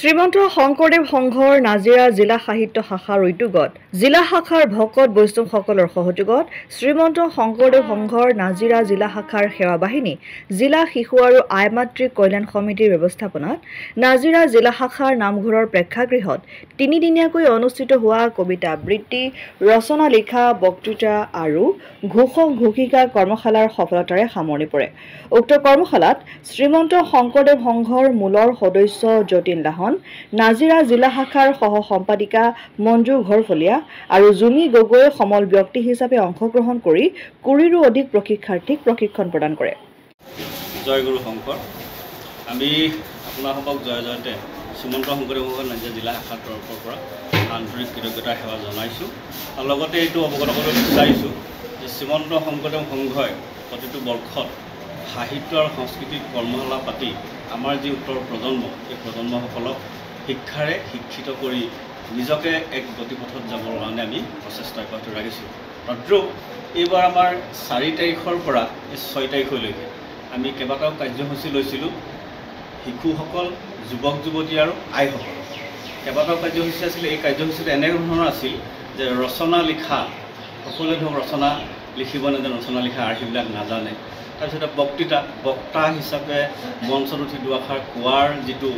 শ্ৰীমন্ত শংকৰদেৱ সংঘৰ নাজিৰা জিলা সাহিত্য শাখাৰ উদ্যোগত জিলা শাখাৰ ভকত বৈষ্ণৱসকলৰ সহযোগত শ্ৰীমন্ত শংকৰদেৱ সংঘৰ নাজিৰা জিলা শাখাৰ সেৱা বাহিনী জিলা শিশু আৰু আইমাতৃ কল্যাণ সমিতিৰ ব্যৱস্থাপনাত নাজিৰা জিলা শাখাৰ নামঘৰৰ প্ৰেক্ষাগৃহত তিনিদিনীয়াকৈ অনুষ্ঠিত হোৱা কবিতা আবৃত্তি, ৰচনা লিখা, বক্তৃতা আৰু ঘোষক ঘোষিকা কৰ্মশালাৰ সফলতাৰে সামৰণি পৰে। উক্ত কৰ্মশালাত শ্ৰীমন্ত শংকৰদেৱ সংঘৰ মূলৰ সদস্য যতীন লাহন, নাজিৰা জিলা শাখাৰ সহ সম্পাদিকা মঞ্জু ঘৰফলীয়া আৰু জুমি গগৈ সমল ব্যক্তি হিচাপে অংশগ্ৰহণ কৰি ২০ৰো অধিক প্ৰশিক্ষাৰ্থীক প্ৰশিক্ষণ প্ৰদান কৰে। জয় গুৰু শংকৰ। আমি আপোনালোকক জয় জয়তে শ্ৰীমন্ত শংকৰদেৱ সংঘৰ নাজিৰা জিলা শাখাৰ তৰফৰ পৰা আন্তৰিক কৃতজ্ঞতা সেৱা জনাইছোঁ আৰু লগতে এইটো অৱগত কৰিব বিচাৰিছোঁ যে শ্ৰীমন্ত শংকৰদেৱ সংঘই প্ৰতিটো বৰ্ষত সাহিত্য আৰু সংস্কৃতিক কৰ্মশালা পাতি আমাৰ যি উত্তৰ প্ৰজন্ম এই প্ৰজন্মসকলক শিক্ষাৰে শিক্ষিত কৰি নিজকে এক গতিপথত যাবৰ কাৰণে আমি প্ৰচেষ্টা অব্যাহত ৰাখিছোঁ। তদ্ৰূপ এইবাৰ আমাৰ ৪ তাৰিখৰ পৰা ৬ তাৰিখলৈকে আমি কেইবাটাও কাৰ্যসূচী লৈছিলোঁ। শিশুসকল, যুৱক যুৱতী আৰু আইসকল কেইবাটাও কাৰ্যসূচী আছিলে। এই কাৰ্যসূচীটো এনেধৰণৰ আছিল যে ৰচনা লিখা, সকলোৱে ধৰক ৰচনা লিখিব নাজানে, ৰচনা লিখা আৰ্হিবিলাক নাজানে। তাৰপিছতে বক্তা হিচাপে মঞ্চত উঠি দুআষাৰ কোৱাৰ যিটো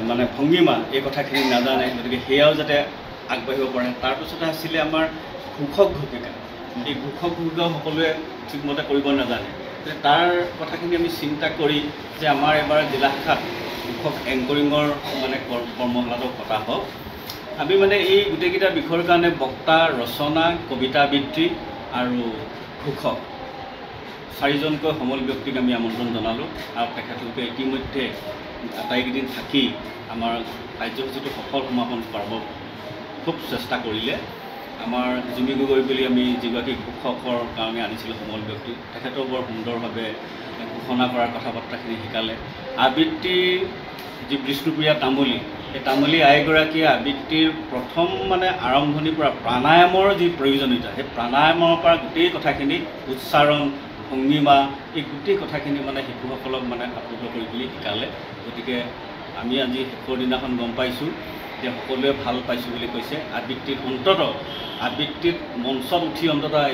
মানে ভংগীমা, এই কথাখিনি নাজানে, গতিকে সেয়াও যাতে আগবাঢ়িব পাৰে। তাৰপিছতে আছিলে আমাৰ ঘোষক ঘোষিকা। এই ঘোষক ঘোষিকাও সকলোৱে ঠিকমতে কৰিব নাজানে। তাৰ কথাখিনি আমি চিন্তা কৰি যে আমাৰ এবাৰ জিলা শাখাত ঘোষক এংকৰিঙৰ মানে কৰ্মশালাটো পতা হওক। আমি মানে এই গোটেইকেইটা বিষয়ৰ কাৰণে বক্তা, ৰচনা, কবিতা আবৃত্তি আৰু ঘোষক ৪জনকৈ সমল ব্যক্তিক আমি আমন্ত্ৰণ জনালোঁ আৰু তেখেতলোকে ইতিমধ্যে আটাইকেইদিন থাকি আমাৰ কাৰ্যসূচীটো সফল সমাপন কৰাব খুব চেষ্টা কৰিলে। আমাৰ জুমি গগৈ বুলি আমি যিগৰাকী ঘোষকৰ কাৰণে আনিছিলোঁ সমল ব্যক্তি, তেখেতেও বৰ সুন্দৰভাৱে ঘোষণা কৰাৰ কথা বাৰ্তাখিনি শিকালে। আবৃত্তিৰ যি বিষ্ণুপ্ৰিয়া তামুলী, এই তামুলী আইগৰাকীয়ে আবৃত্তিৰ প্ৰথম মানে আৰম্ভণিৰ পৰা প্ৰাণায়ামৰ যি প্ৰয়োজনীয়তা, সেই প্ৰাণায়ামৰ পৰা গোটেই কথাখিনি উচ্চাৰণ, ভংগীমা, এই গোটেই কথাখিনি মানে শিশুসকলক মানে আপ্লুত কৰি বুলি শিকালে। গতিকে আমি আজি শেষৰ দিনাখন গম পাইছোঁ যে সকলোৱে ভাল পাইছোঁ বুলি কৈছে। আবৃত্তিত মঞ্চত উঠি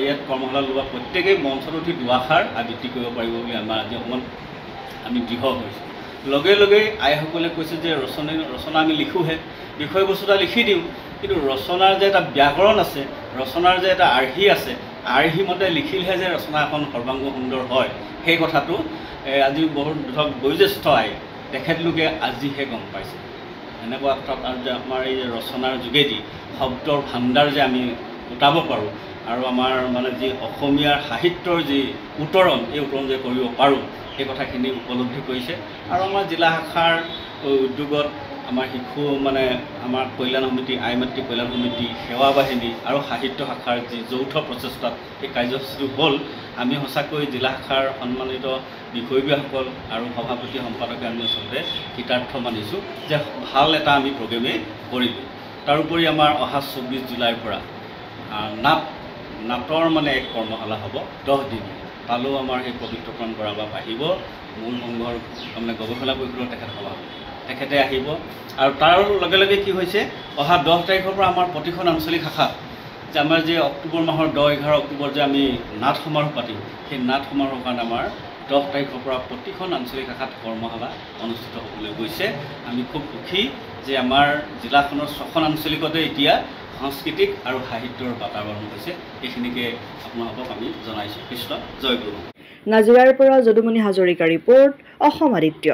ইয়াত কৰ্মশালা লোৱা প্ৰত্যেকেই মঞ্চত উঠি দুআষাৰ আবৃত্তি কৰিব পাৰিব বুলি আমাৰ আজি অকণমান আমি দৃঢ় হৈছোঁ। লগে লগে আইসকলে কৈছে যে ৰচনা আমি লিখোঁহে, বিষয়বস্তু এটা লিখি দিওঁ, কিন্তু ৰচনাৰ যে এটা ব্যাকৰণ আছে, ৰচনাৰ যে এটা আৰ্হি আছে, আৰ্হিমতে লিখিলেহে যে ৰচনা এখন সৰ্বাংগ সুন্দৰ হয়, সেই কথাটো আজি বহুত ধৰক বয়োজ্যেষ্ঠ আই তেখেতলোকে আজিহে গম পাইছে। এনেকুৱা কথাত আৰু যে আমাৰ এই ৰচনাৰ যোগেদি শব্দৰ ভাণ্ডাৰ যে আমি গোটাব পাৰোঁ আৰু আমাৰ মানে যি অসমীয়াৰ সাহিত্যৰ যি উত্তৰণ, এই উত্তৰণ যে কৰিব পাৰোঁ, সেই কথাখিনি উপলব্ধি কৰিছে। আৰু আমাৰ জিলা শাখাৰ উদ্যোগত আমাৰ শিশু মানে আমাৰ কল্যাণ সমিতি, আইমাতৃ কল্যাণ সমিতি, সেৱা বাহিনী আৰু সাহিত্য শাখাৰ যি যৌথ প্ৰচেষ্টাত এই কাৰ্যসূচীটো হ'ল। আমি সঁচাকৈ জিলা শাখাৰ সন্মানিত বিষয়ববীয়াসকল আৰু সভাপতি সম্পাদকে আমি আচলতে কৃতাৰ্থ মানিছোঁ যে ভাল এটা আমি প্ৰগ্ৰেমেই কৰিলোঁ। তাৰোপৰি আমাৰ অহা ২৪ জুলাইৰ পৰা নাটৰ মানে এক কৰ্মশালা হ'ব 10 দিন। তালৈও আমাৰ সেই পবিত্ৰকৰণ কৰা বা আহিব মূল সংঘৰ মানে গৱেষণা পৰিষদৰ তেখেতে আহিব। আৰু তাৰ লগে লগে কি হৈছে, অহা 10 তাৰিখৰ পৰা আমাৰ প্ৰতিখন আঞ্চলিক শাখাত যে আমাৰ যে অক্টোবৰ মাহৰ 10-11 অক্টোবৰ যে আমি নাট সমাৰোহ পাতিম, সেই নাট সমাৰোহৰ কাৰণে আমাৰ 10 তাৰিখৰ পৰা প্ৰতিখন আঞ্চলিক শাখাত কৰ্মশালা অনুষ্ঠিত হ'বলৈ গৈছে। আমি খুব সুখী যে আমাৰ জিলাখনৰ 6খন আঞ্চলিকতে এতিয়া সাংস্কৃতিক আৰু সাহিত্যৰ বাতাবৰণ হৈছে। এইখিনিকে আপোনালোকক আমি জনাইছোঁ। কৃষ্ণ জয় গুৰু। নাজিৰাৰ পৰা যদুমণি হাজৰিকা ৰিপৰ্ট, অসম আদিত্য।